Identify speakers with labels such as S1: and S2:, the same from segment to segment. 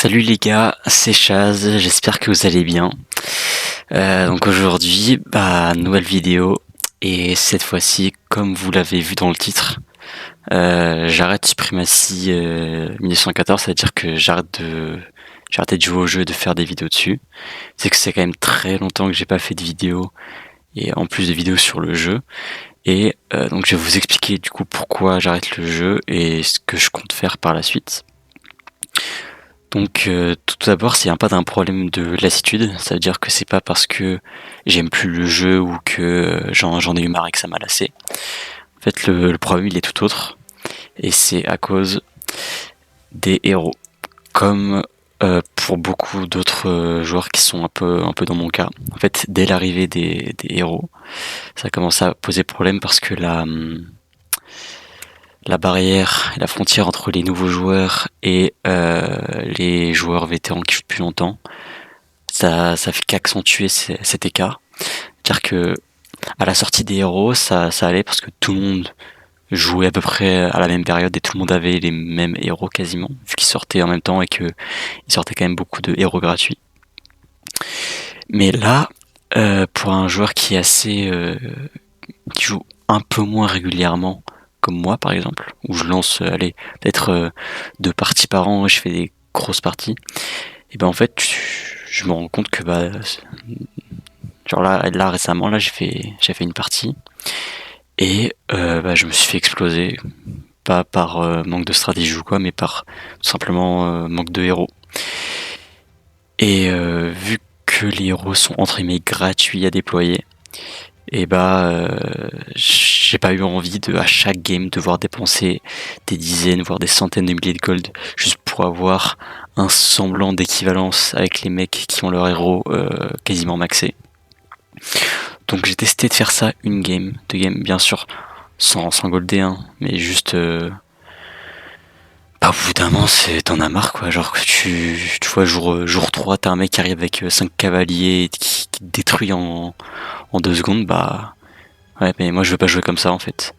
S1: Salut les gars, c'est Chaz, j'espère que vous allez bien. Donc aujourd'hui, nouvelle vidéo, et cette fois-ci, comme vous l'avez vu dans le titre, j'arrête Supremacy 1914, c'est-à-dire que j'ai arrêté de jouer au jeu et de faire des vidéos dessus. C'est que c'est quand même très longtemps que j'ai pas fait de vidéos, et en plus de vidéos sur le jeu. Et donc je vais vous expliquer du coup pourquoi j'arrête le jeu et ce que je compte faire par la suite. Donc tout d'abord, c'est pas d'un problème de lassitude, ça veut dire que c'est pas parce que j'aime plus le jeu ou que j'en ai eu marre et que ça m'a lassé. En fait, le problème il est tout autre, et c'est à cause des héros. Comme pour beaucoup d'autres joueurs qui sont un peu dans mon cas. En fait, dès l'arrivée des héros, ça commence à poser problème parce que la barrière, la frontière entre les nouveaux joueurs et les joueurs vétérans qui jouent depuis longtemps, ça fait qu'accentuer cet écart. C'est-à-dire que à la sortie des héros, ça allait parce que tout le monde jouait à peu près à la même période et tout le monde avait les mêmes héros quasiment, vu qu'ils sortaient en même temps et que ils sortaient quand même beaucoup de héros gratuits. Mais là, pour un joueur qui est qui joue un peu moins régulièrement, comme moi par exemple, où je lance, peut-être 2 parties par an, je fais des grosses parties, et ben en fait, je me rends compte que genre là récemment, là j'ai fait une partie, et je me suis fait exploser, pas par manque de stratégie ou quoi, mais par tout simplement manque de héros. Et vu que les héros sont entre guillemets gratuits à déployer, et j'ai pas eu envie de à chaque game devoir dépenser des dizaines voire des centaines de milliers de gold juste pour avoir un semblant d'équivalence avec les mecs qui ont leur héros quasiment maxé. Donc j'ai testé de faire ça une game, 2 games, bien sûr sans golder, hein, mais juste au bout d'un moment t'en as marre quoi, genre que tu vois jour 3 t'as un mec qui arrive avec 5 cavaliers qui te détruit en 2 secondes, ouais, mais moi je veux pas jouer comme ça en fait.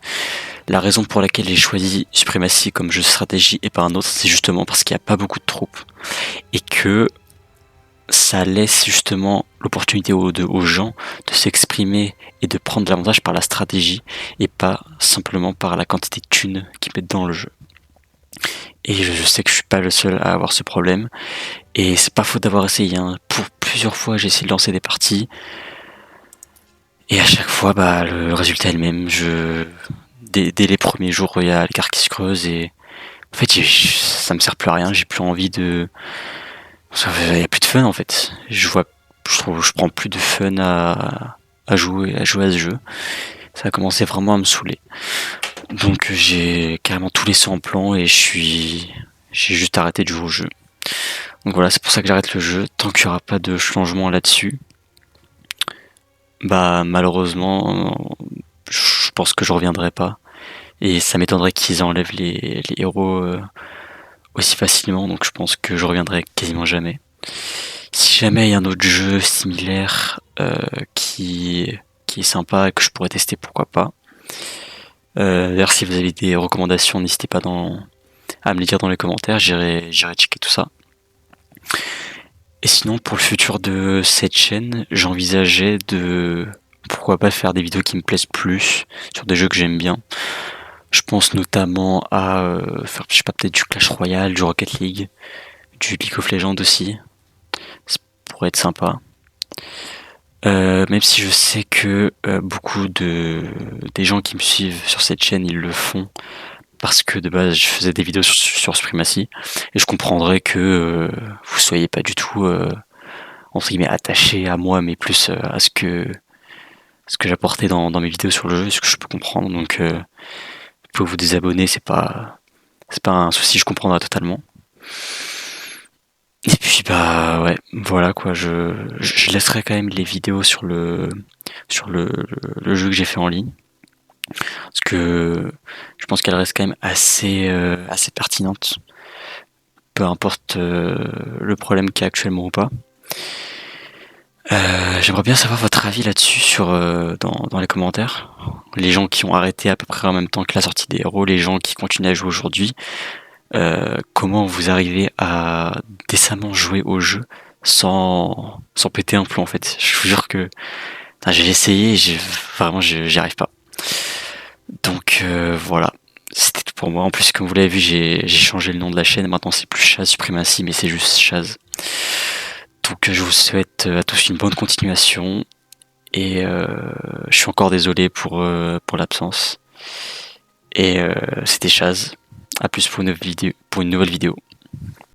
S1: La raison pour laquelle j'ai choisi Supremacy comme jeu de stratégie et pas un autre, c'est justement parce qu'il n'y a pas beaucoup de troupes et que ça laisse justement l'opportunité aux gens de s'exprimer et de prendre l'avantage par la stratégie et pas simplement par la quantité de thunes qu'ils mettent dans le jeu. Et je sais que je suis pas le seul à avoir ce problème, et c'est pas faute d'avoir essayé, hein. Pour plusieurs fois j'ai essayé de lancer des parties, et à chaque fois le résultat est le même. Dès les premiers jours il y a l'écart qui se creuse, et en fait ça me sert plus à rien, j'ai plus envie de... Il y a plus de fun en fait. Je prends plus de fun à jouer à ce jeu. Ça a commencé vraiment à me saouler. Donc j'ai carrément tout laissé en plan et j'ai juste arrêté de jouer au jeu. Donc voilà, c'est pour ça que j'arrête le jeu. Tant qu'il n'y aura pas de changement là-dessus, malheureusement, je pense que je reviendrai pas. Et ça m'étonnerait qu'ils enlèvent les héros aussi facilement, donc je pense que je reviendrai quasiment jamais. Si jamais il y a un autre jeu similaire qui est sympa et que je pourrais tester, pourquoi pas. D'ailleurs, si vous avez des recommandations, n'hésitez pas à me les dire dans les commentaires, j'irai checker tout ça. Et sinon, pour le futur de cette chaîne, j'envisageais pourquoi pas faire des vidéos qui me plaisent plus, sur des jeux que j'aime bien. Je pense notamment à faire, je sais pas, peut-être du Clash Royale, du Rocket League, du League of Legends aussi. Ça pourrait être sympa. Même si je sais que beaucoup des gens qui me suivent sur cette chaîne, ils le font parce que de base je faisais des vidéos sur Supremacy, et je comprendrais que vous soyez pas du tout entre guillemets attaché à moi, mais plus à ce que j'apportais dans mes vidéos sur le jeu, ce que je peux comprendre. Donc vous pouvez vous désabonner, c'est pas un souci, je comprendrai totalement. Et puis ouais, voilà quoi, je laisserai quand même les vidéos sur le jeu que j'ai fait en ligne, parce que je pense qu'elle reste quand même assez pertinente, peu importe le problème qu'il y a actuellement ou pas. J'aimerais bien savoir votre avis là-dessus dans les commentaires. Les gens qui ont arrêté à peu près en même temps que la sortie des héros, les gens qui continuent à jouer aujourd'hui. Comment vous arrivez à décemment jouer au jeu sans péter un plomb en fait. Je vous jure que j'ai essayé, vraiment j'y arrive pas. Donc voilà, c'était tout pour moi. En plus, comme vous l'avez vu, j'ai changé le nom de la chaîne. Maintenant, c'est plus Chaz Supremacy, mais c'est juste Chaz. Donc je vous souhaite à tous une bonne continuation. Et je suis encore désolé pour l'absence. Et c'était Chaz. À plus pour une nouvelle vidéo.